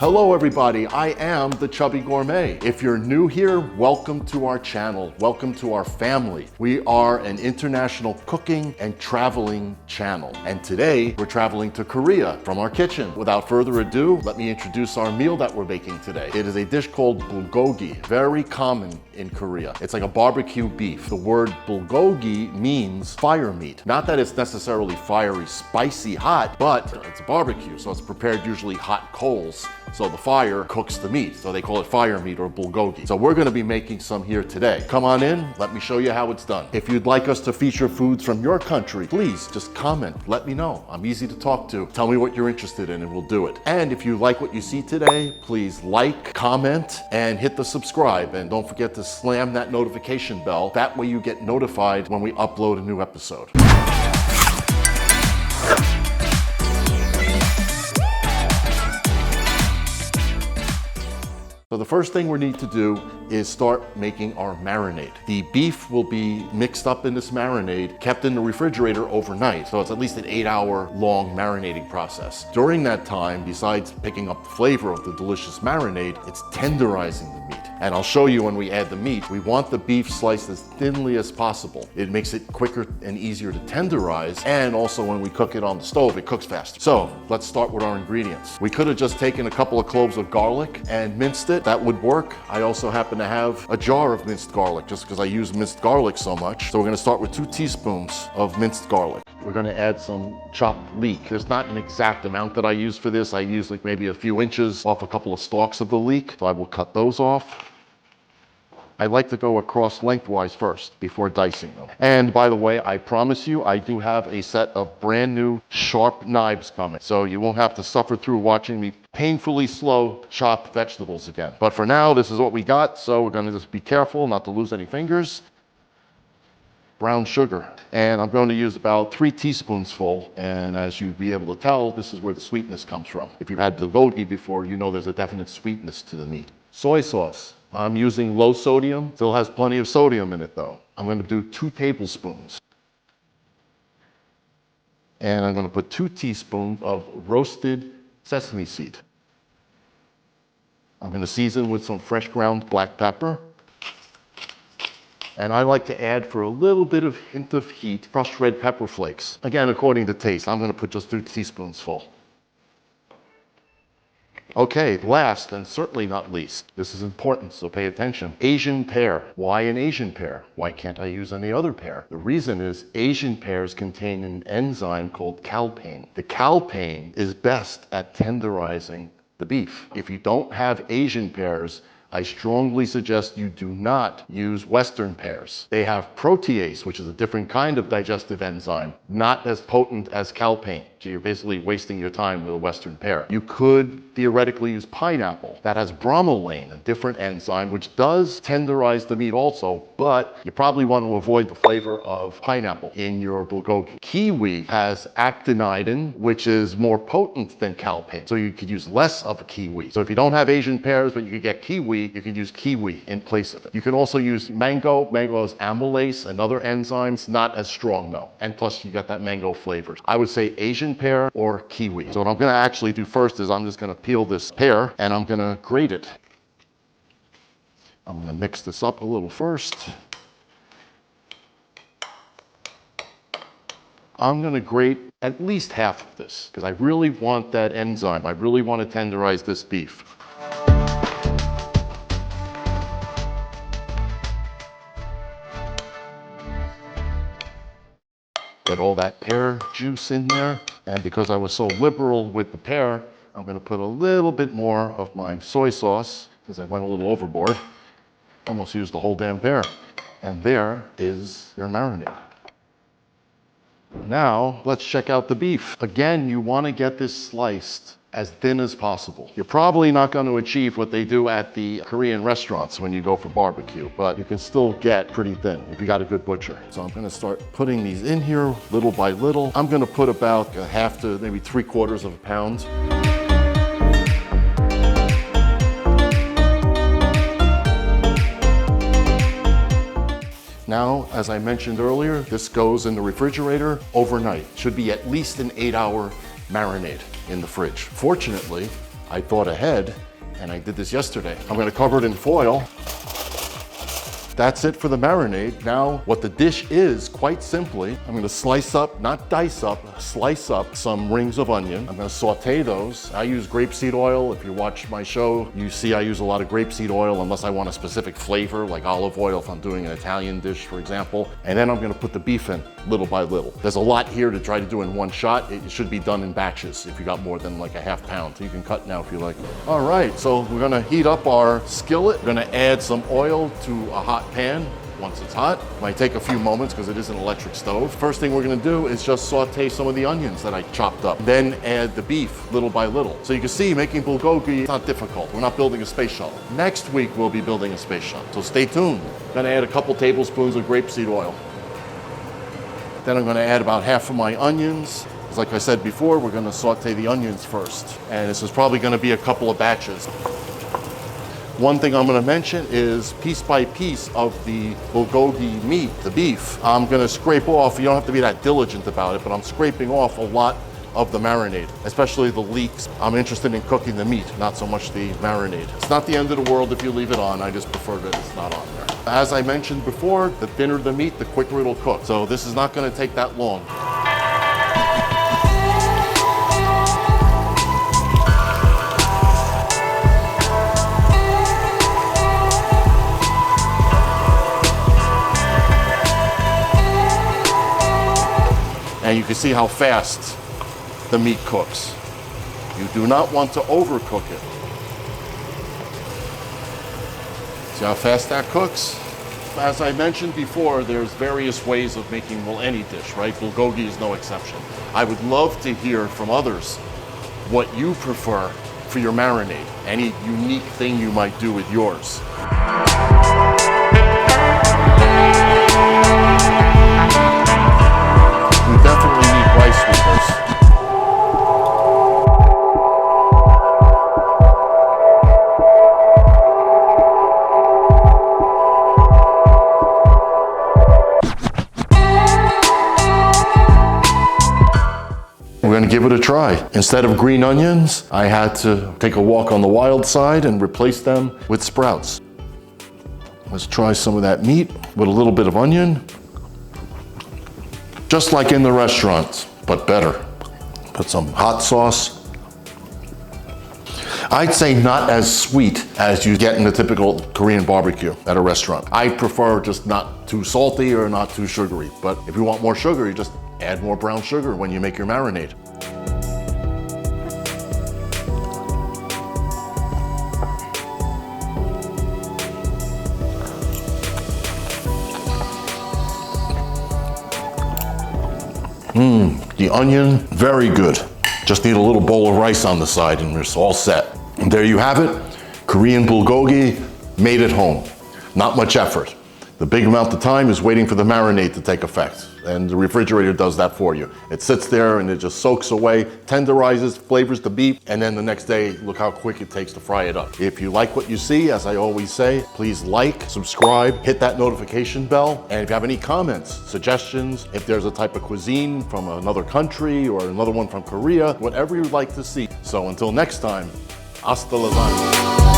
Hello everybody, I am the Chubby Gourmet. If you're new here, welcome to our channel. Welcome to our family. We are an international cooking and traveling channel. And today we're traveling to Korea from our kitchen. Without further ado, let me introduce our meal that we're making today. It is a dish called Bulgogi, very common in Korea. It's like a barbecue beef. The word Bulgogi means fire meat. Not that it's necessarily fiery, spicy, hot, but it's a barbecue, so it's prepared usually hot coals. So the fire cooks the meat. So they call it fire meat or bulgogi. So we're gonna be making some here today. Come on in, let me show you how it's done. If you'd like us to feature foods from your country, please just comment, let me know. I'm easy to talk to. Tell me what you're interested in and we'll do it. And if you like what you see today, please like, comment, and hit the subscribe. And don't forget to slam that notification bell. That way you get notified when we upload a new episode. So the first thing we need to do is start making our marinade. The beef will be mixed up in this marinade, kept in the refrigerator overnight. So it's at least an 8-hour long marinating process. During that time, besides picking up the flavor of the delicious marinade, it's tenderizing the meat. And I'll show you when we add the meat. We want the beef sliced as thinly as possible. It makes it quicker and easier to tenderize. And also when we cook it on the stove, it cooks faster. So let's start with our ingredients. We could have just taken a couple of cloves of garlic and minced it. That would work. I also happen to have a jar of minced garlic just because I use minced garlic so much. So we're gonna start with 2 teaspoons of minced garlic. We're gonna add some chopped leek. There's not an exact amount that I use for this. I use like maybe a few inches off a couple of stalks of the leek. So I will cut those off. I like to go across lengthwise first before dicing them. And by the way, I promise you, I do have a set of brand new sharp knives coming. So you won't have to suffer through watching me painfully slow chop vegetables again. But for now, this is what we got. So we're gonna just be careful not to lose any fingers. Brown sugar. And I'm going to use about 3 teaspoons full. And as you'll be able to tell, this is where the sweetness comes from. If you've had bulgogi before, you know there's a definite sweetness to the meat. Soy sauce. I'm using low sodium, still has plenty of sodium in it though. I'm gonna do 2 tablespoons. And I'm gonna put 2 teaspoons of roasted sesame seed. I'm gonna season with some fresh ground black pepper. And I like to add, for a little bit of hint of heat, crushed red pepper flakes. Again, according to taste, I'm gonna put just 2 teaspoons full. Okay, last and certainly not least, this is important, so pay attention. Asian pear. Why an Asian pear? Why can't I use any other pear? The reason is Asian pears contain an enzyme called calpain. The calpain is best at tenderizing the beef. If you don't have Asian pears, I strongly suggest you do not use Western pears. They have protease, which is a different kind of digestive enzyme, not as potent as calpain. So you're basically wasting your time with a Western pear. You could theoretically use pineapple. That has bromelain, a different enzyme, which does tenderize the meat also, but you probably want to avoid the flavor of pineapple in your bulgogi. Kiwi has actinidin, which is more potent than calpain. So you could use less of a kiwi. So if you don't have Asian pears, but you could get kiwi, you can use kiwi in place of it. You can also use mango. Mango has amylase and other enzymes, not as strong though. And plus you got that mango flavor. I would say Asian pear or kiwi. So what I'm gonna actually do first is I'm just gonna peel this pear and I'm gonna grate it. I'm gonna mix this up a little first. I'm gonna grate at least half of this because I really want that enzyme. I really want to tenderize this beef. Get all that pear juice in there. And because I was so liberal with the pear, I'm gonna put a little bit more of my soy sauce because I went a little overboard. Almost used the whole damn pear. And there is your marinade. Now, let's check out the beef. Again, you wanna get this sliced as thin as possible. You're probably not going to achieve what they do at the Korean restaurants when you go for barbecue, but you can still get pretty thin if you got a good butcher. So I'm gonna start putting these in here little by little. I'm gonna put about a half to maybe 3/4 of a pound. Now, as I mentioned earlier, this goes in the refrigerator overnight. Should be at least an 8-hour marinade in the fridge. Fortunately, I thought ahead, and I did this yesterday. I'm gonna cover it in foil. That's it for the marinade. Now, what the dish is, quite simply, I'm gonna slice up, not dice up, slice up some rings of onion. I'm gonna saute those. I use grapeseed oil. If you watch my show, you see I use a lot of grapeseed oil unless I want a specific flavor, like olive oil if I'm doing an Italian dish, for example. And then I'm gonna put the beef in little by little. There's a lot here to try to do in one shot. It should be done in batches if you got more than like a half pound. So you can cut now if you like. All right, so we're gonna heat up our skillet. We're gonna add some oil to a hot pan. Once it's hot, might take a few moments because it is an electric stove. First thing we're gonna do is just saute some of the onions that I chopped up. Then add the beef little by little. So you can see making bulgogi is not difficult. We're not building a space shuttle. Next week we'll be building a space shuttle. So stay tuned. I'm gonna add a couple tablespoons of grapeseed oil. Then I'm gonna add about half of my onions. Like I said before, we're gonna saute the onions first. And this is probably gonna be a couple of batches. One thing I'm gonna mention is piece by piece of the bulgogi meat, the beef, I'm gonna scrape off. You don't have to be that diligent about it, but I'm scraping off a lot of the marinade, especially the leeks. I'm interested in cooking the meat, not so much the marinade. It's not the end of the world if you leave it on. I just prefer that it's not on there. As I mentioned before, the thinner the meat, the quicker it'll cook. So this is not gonna take that long. And you can see how fast the meat cooks. You do not want to overcook it. See how fast that cooks? As I mentioned before, there's various ways of making, well, any dish, right? Bulgogi is no exception. I would love to hear from others what you prefer for your marinade, any unique thing you might do with yours. We definitely need rice with this. We're gonna give it a try. Instead of green onions, I had to take a walk on the wild side and replace them with sprouts. Let's try some of that meat with a little bit of onion. Just like in the restaurants, but better. Put some hot sauce. I'd say not as sweet as you get in the typical Korean barbecue at a restaurant. I prefer just not too salty or not too sugary. But if you want more sugar, you just add more brown sugar when you make your marinade. The onion, very good. Just need a little bowl of rice on the side and it's all set. And there you have it, Korean bulgogi made at home. Not much effort. The big amount of time is waiting for the marinade to take effect. And the refrigerator does that for you. It sits there and it just soaks away, tenderizes, flavors the beef, and then the next day, look how quick it takes to fry it up. If you like what you see, as I always say, please like, subscribe, hit that notification bell. And if you have any comments, suggestions, if there's a type of cuisine from another country or another one from Korea, whatever you'd like to see. So until next time, hasta la lasagna.